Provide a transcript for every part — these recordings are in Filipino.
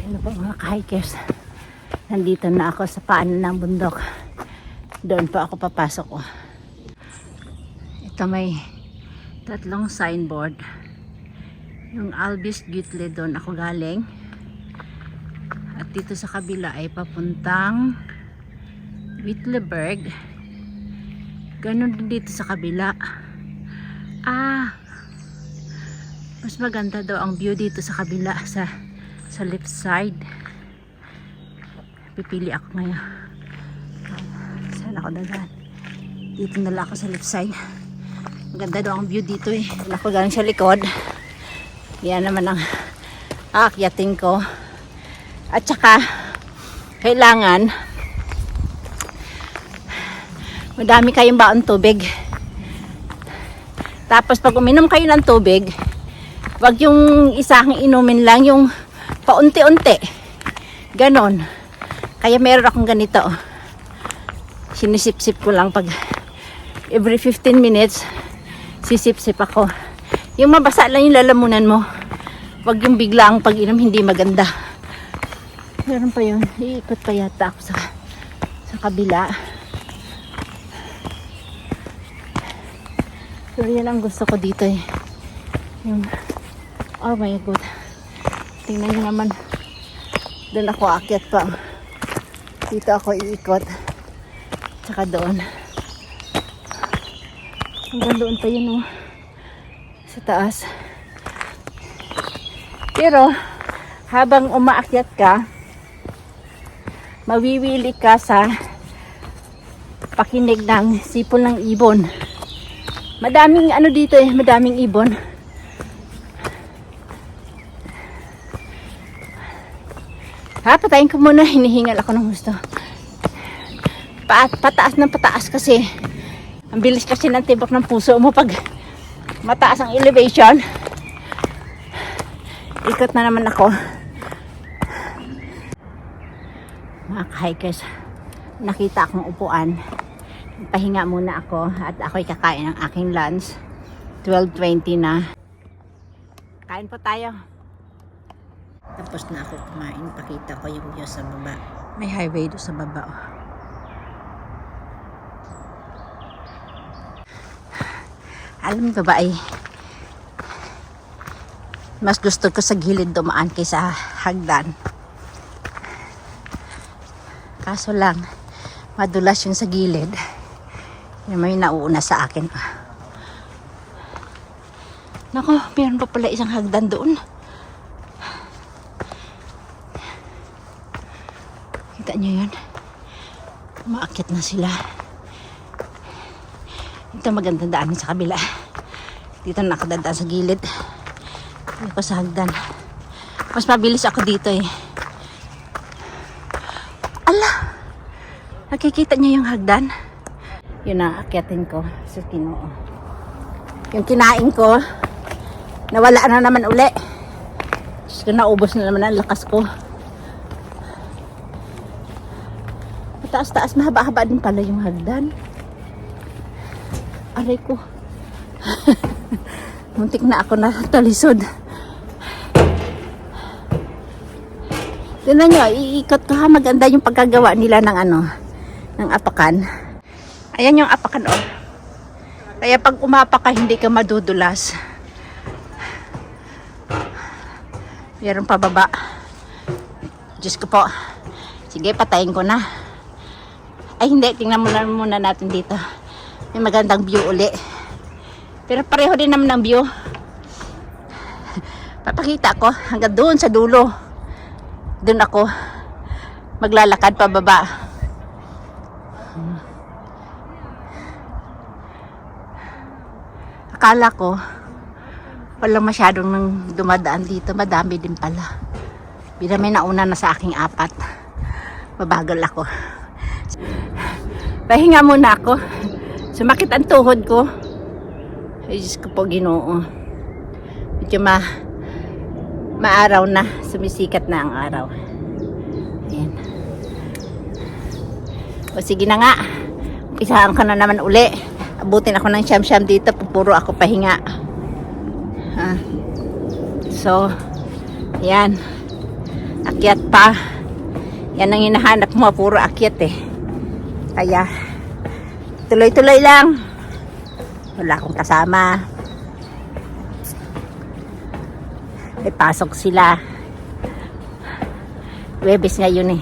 Ano po mga ka-hikers, nandito na ako sa paanan ng bundok. Doon pa ako papasok. Ito may tatlong signboard. Yung Albis Gütle, doon ako galing. At dito sa kabila ay papuntang Witleberg. Ganon din dito sa kabila. Mas maganda daw ang view dito sa kabila, sa left side. Pipili ako ngayon. Saan ako dadaan? Dito na lang ako sa left side. Maganda daw ang view dito eh. Ako galing sa likod. Yan naman ang aakyatin ko. At saka kailangan madami kayong baon tubig. Tapos pag uminom kayo ng tubig, wag yung isang inumin lang, yung paunti-unti. Ganon. Kaya meron akong ganito. Sinisip-sip ko lang pag every 15 minutes sisip-sip ako. Yung mabasa lang yung lalamunan mo. Wag yung biglang pag-inom, hindi maganda. Meron pa yun. Iikot pa yata ako sa kabila. Pero yan ang gusto ko dito eh. Yung, oh my God. Tingnan nyo naman. Doon ako aakyat pa. Dito ako iikot. Tsaka doon. Hanggang doon pa yun oh. Sa taas. Pero habang umaakyat ka, mawiwili ka sa pakinig ng sipol ng ibon. Madaming ano dito eh, madaming ibon. Patayin ko muna, hinihingal ako ng gusto. Pataas ng pataas kasi. Ang bilis kasi ng tibok ng puso mo pag mataas ang elevation. Ikot na naman ako. Mga ka-hikers, nakita akong upuan. Pahinga muna ako at ako'y kakain ng aking lunch. 12:20 na. Kain po tayo. Tapos na ako kumain. Pakita ko yung view sa baba. May highway doon sa baba. Alam mo ba ay mas gusto ko sa gilid dumaan kaysa hagdan. Kaso lang madulas yung sa gilid. Yung may nauuna sa akin. Nako, meron pa pala isang hagdan doon. Kita nyo yun? Umaakyat na sila. Ito magandang daanin sa kabila. Dito nakadadaan sa gilid. Dito sa hagdan. Mas mabilis ako dito eh. Ala! Nakikita nyo yung hagdan? Yun na, akyatin ko sa Kinoo. Yung kinain ko, nawala na naman uli. Just naubos na naman ang lakas ko. Mataas-taas, mahaba-haba din pala yung hagdan. Aray ko. Muntik na ako na talisod. Tignan nyo, iikot ko ha. Maganda yung pagkagawa nila ng ng apakan. Ayan yung apakan oh. Kaya pag umapak ka, hindi ka madudulas. Meron pa baba. Diyos ko po. Sige, patayin ko na. Ay hindi, tingnan muna natin dito. May magandang view uli. Pero pareho din naman ang view. Papakita ko hanggang doon sa dulo. Doon ako maglalakad pababa. Akala ko wala masyadong nang dumadaan dito. Madami din pala. Bila may nauna na sa aking 4. Mabagal ako. Pahinga muna ako. Sumakit ang tuhod ko. Ay, Diyos ko po, Ginoo. Medyo maaraw na. Sumisikat na ang araw. Ayan. O sige na nga. Umpisahan ko na naman uli. Abutin ako ng siyam-siyam dito. Pupuro ako pahinga. So, ayan. Akyat pa. Yan ang hinahanap mo, puro akyat eh. Kaya, tuloy-tuloy lang. Wala akong kasama. May pasok sila. Webes ngayon eh.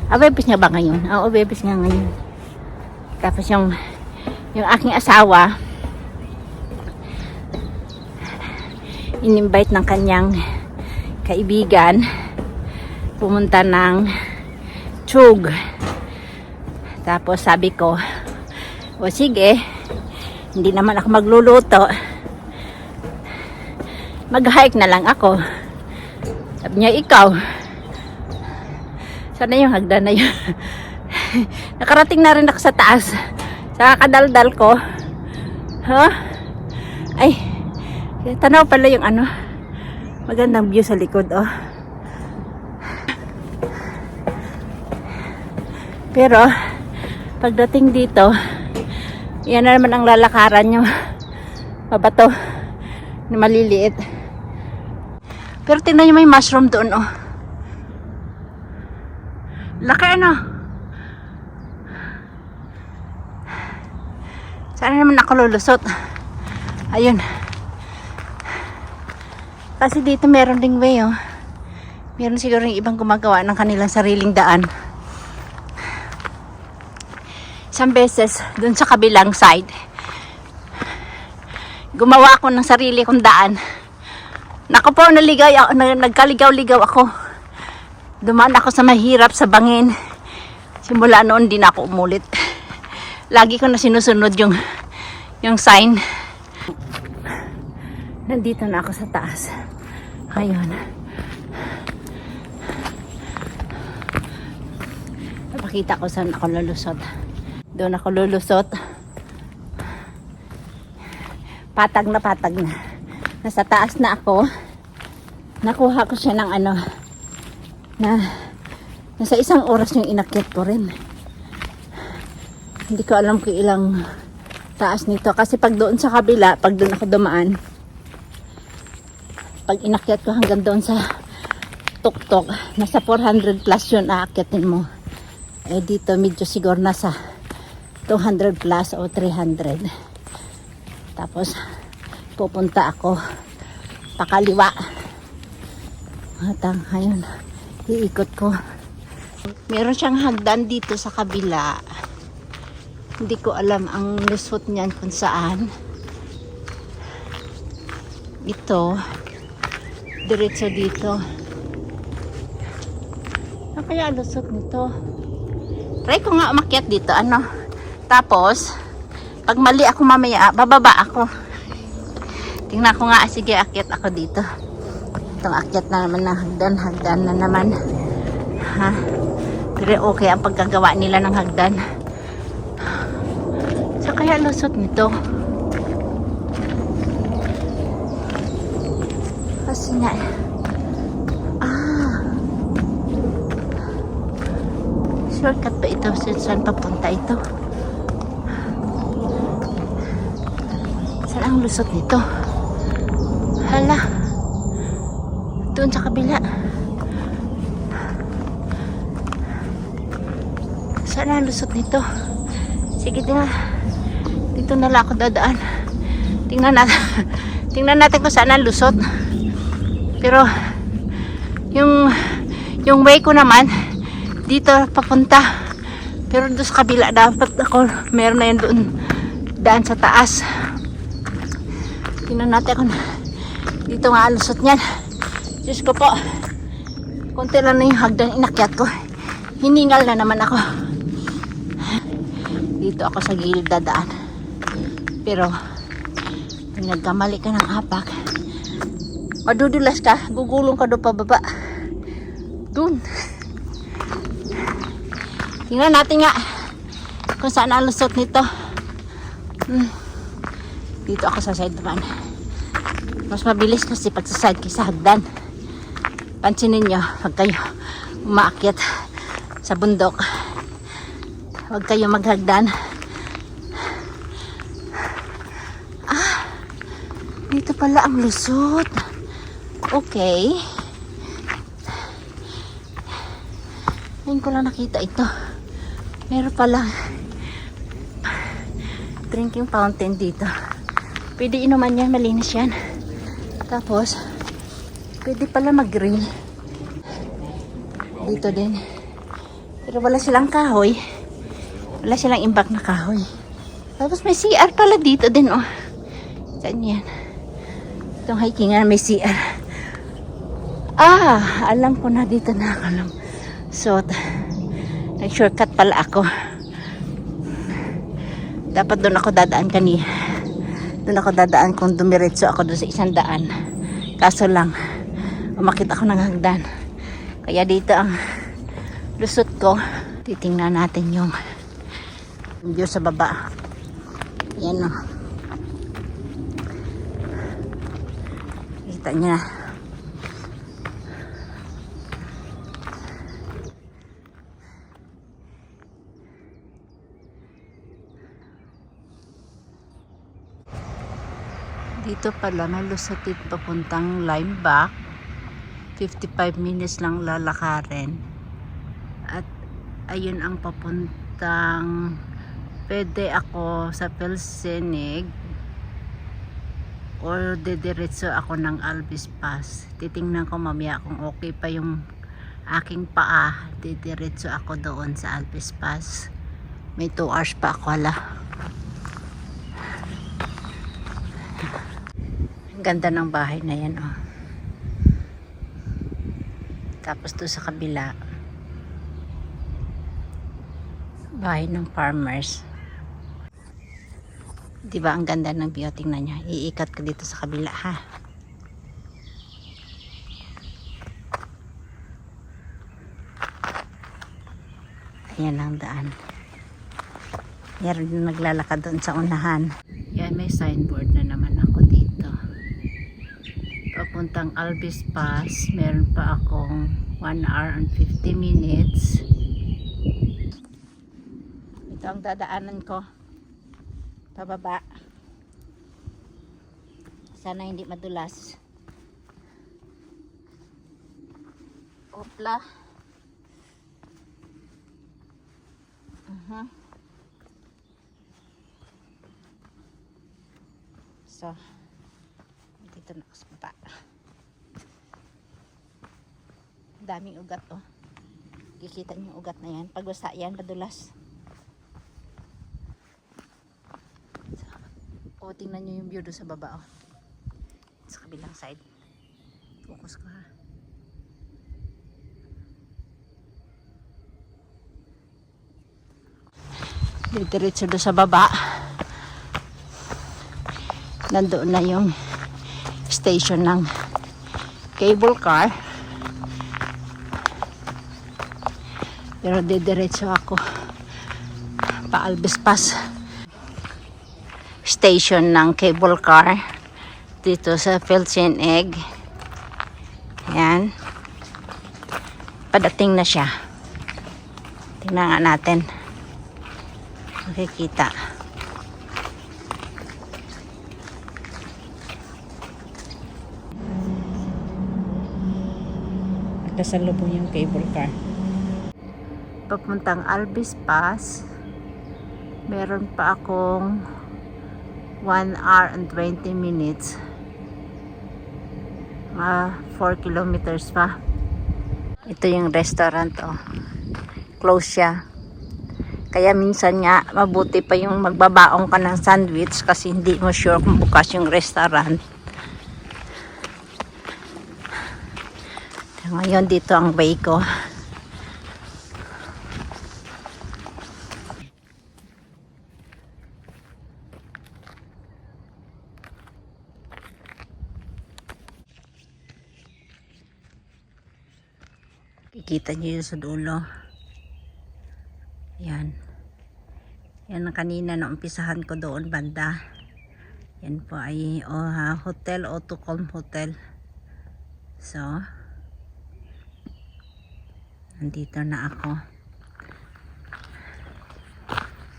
Webes nga ba ngayon? Oo, Webes nga ngayon. Tapos yung aking asawa, in-invite ng kanyang kaibigan pumunta ng Chug. Tapos sabi ko, o sige, hindi naman ako magluluto, mag-hike na lang ako. Sabi niya, ikaw, sana yung hagdan na yun. Nakarating na rin ako sa taas, sa kadaldal ko. Huh? Ay, tanaw pala yung ano, magandang view sa likod, oh. Pero pagdating dito, yan na naman ang lalakaran nyo, pabato na maliliit. Pero tingnan nyo, may mushroom doon, oh. Laki, ano. Saan naman ako lulusot? Ayun. Kasi dito meron ding way, oh. Meron siguro yung ibang gumagawa ng kanilang sariling daan. Isang beses, dun sa kabilang side, gumawa ako ng sarili kong daan. Naku po, nagkaligaw-ligaw ako. Dumaan ako sa mahirap sa bangin. Simula noon, di na ako umulit. Lagi ko na sinusunod yung sign. Nandito na ako sa taas. Ayun. Napakita ko saan ako lulusot. Doon ako lulusot. Patag na patag na. Nasa taas na ako. Nakuha ko siya ng ano, na nasa 1 oras yung inakyat ko rin. Hindi ko alam kung ilang taas nito. Kasi pag doon sa kabila, pag doon ako dumaan, pag inakyat ko hanggang doon sa tuktok, nasa 400 plus yun aakyatin mo. Eh dito medyo siguro nasa 200 plus o 300. Tapos pupunta ako pakaliwa. At ayun, iikot ko. Meron siyang hagdan dito sa kabila. Hindi ko alam ang lusot niyan kung saan. Ito diretso dito. Ano kaya lusot nito? Try ko nga umakyat dito, ano. Tapos, pag mali ako mamaya, bababa ako. Tingnan ko nga, sige, akyat ako dito. Itong akyat na naman ng hagdan na naman. Ha? Pero okay ang pagkagawa nila ng hagdan. So, kaya lusot nito. Kasi nga, shortcut ba ito? Saan papunta ito? Saan ang lusot nito? Hala, doon sa kabila. Saan ang lusot nito? Sige na, dito na lang ako dadaan. Tingnan natin kung saan ang lusot. Pero yung way ko naman dito papunta. Pero doon sa kabila dapat ako, meron na yun doon daan sa taas. Tingnan natin kung dito nga lusot niyan. Diyos ko po, konti lang na yung hagdan inakyat ko. Hiningal na naman ako. Dito ako sa gilid dadaan. Pero pag nagkamali ka ng hapak, madudulas ka, gugulong ka doon pababa. Doon. Tingnan natin nga kung saan ang lusot nito. Dito ako sa side naman. Mas mabilis kasi pag sa side kaysa hagdan. Pansinin nyo, pag kayo umaakyat sa bundok, huwag kayo maghagdan. Dito pala ang lusot. Okay. Ngayon ko lang nakita ito. Meron pala drinking fountain dito. Pwede inuman yan, malinis yan. Tapos, pwede pala mag-grill. Dito din. Pero wala silang kahoy. Wala silang imbak na kahoy. Tapos may CR pala dito din, oh. Saan yan? Itong hikingan may CR. Ah, alam ko na dito na ako lang. So, nag-shortcut pala ako. Dapat doon ako dadaan kanina. Doon ako dadaan kung dumiretso ako doon sa isang daan. Kaso lang, umakit ako ng hagdan. Kaya dito ang lusot ko. Titingnan natin yung view sa baba. Yan o. Kita niya. Dito pala may lusatit papuntang Limeback. 55 minutes lang lalakarin. At ayun ang papuntang, pwede ako sa Felseneg or dediretso ako ng Albis Pass. Titingnan ko mamaya kung okay pa yung aking paa. Dediretso ako doon sa Albis Pass. May 2 hours pa ako, hala. Ganda ng bahay na yan, oh. Tapos doon sa kabila, bahay ng farmers. Diba ang ganda ng view? Tingnan nyo. Iikat ko dito sa kabila, ha. Ayan ang daan. Meron din naglalakad doon sa unahan. Yan, may signboard na naman ako dito. Papuntang Albis Pass, meron pa akong 1 hour and 50 minutes. Ito ang dadaanan ko. Pababa. Sana hindi madulas. Opla. So, dito na ako sa baba. Daming ugat, oh. Kikita niyo yung ugat na yan. Pag wasa yan, madulas. So, tingnan niyo yung view doon sa baba, oh. Sa kabilang side. Focus ko, ha. Diretso doon sa baba. Nandoon na yung station ng cable car. Pero diretso ako pa Albis Pass. Station ng cable car dito sa Felseneg. Yan. Padating na siya. Tingnan nga natin. Makikita. Nakasalubong yung cable car. Papuntang Albis Pass, meron pa akong 1 hour and 20 minutes. 4 kilometers pa. Ito yung restaurant, oh. Close siya. Kaya minsan nga, mabuti pa yung magbabaong ka ng sandwich kasi hindi mo sure kung bukas yung restaurant. Ngayon dito ang way ko. Kikita niyo yun sa dulo. Yan. Yan ang kanina na umpisahan ko doon banda. Yan po ay Hotel Otocolm Hotel. So, nandito na ako.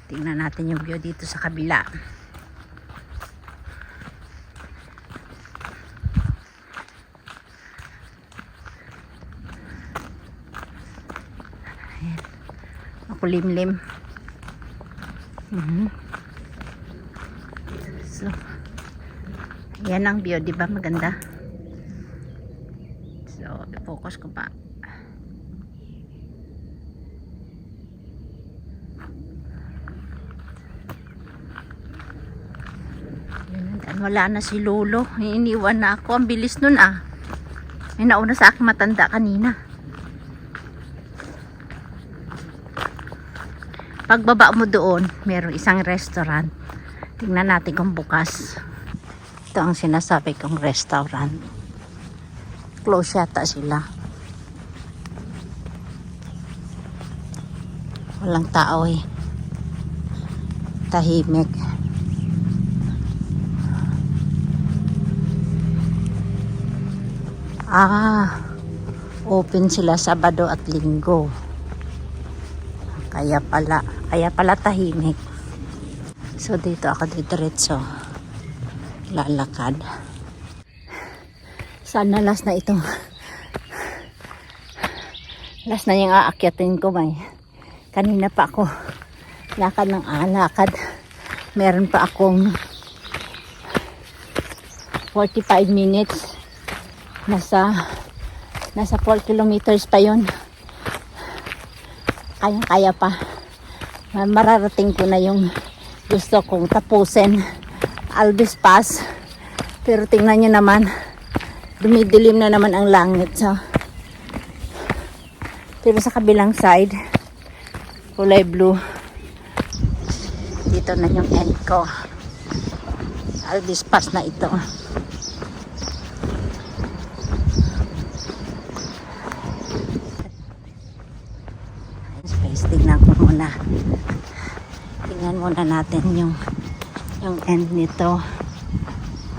Tingnan natin yung view dito sa kabila. makulimlim. So, yan ang view, di ba? Maganda. So, i-focus ko pa. Wala na si Lolo. Iniwan na ako. Ang bilis nun ah. May nauna sa akin matanda kanina. Pagbaba mo doon, mayroong isang restaurant. Tingnan natin kung bukas. Ito ang sinasabi kong restaurant. Close yata sila. Walang tao eh. Tahimik. Open sila Sabado at Linggo. Kaya pala tahimik. So dito ako diretso lalakad. Sana last na ito. Last na yung aakyatin ko, may. Kanina pa ako lakad ng lakad. Meron pa akong 45 minutes. Nasa 4 kilometers pa yon. Kaya pa. Mararating ko na yung gusto kong tapusin. Albis Pass. Pero tingnan nyo naman, dumidilim na naman ang langit. So, pero sa kabilang side, kulay blue. Dito na yung end ko. Albis Pass na ito. Tingnan ko muna. Tingnan muna natin yung end nito.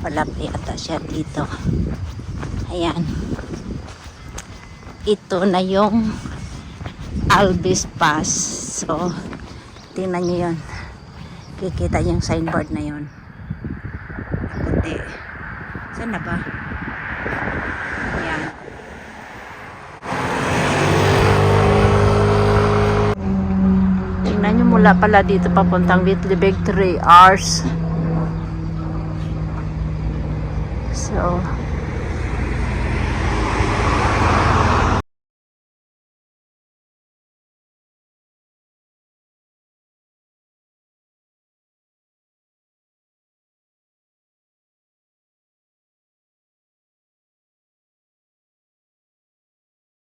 Palapit ata siya dito. Ayan. Ito na yung Albis Pass. So, tingnan nyo yun. Kikita yung signboard na yun. Puti. Saan na ba? Ayan. Tingnan nyo mula pala dito papuntang Witlibig 3 hours. So,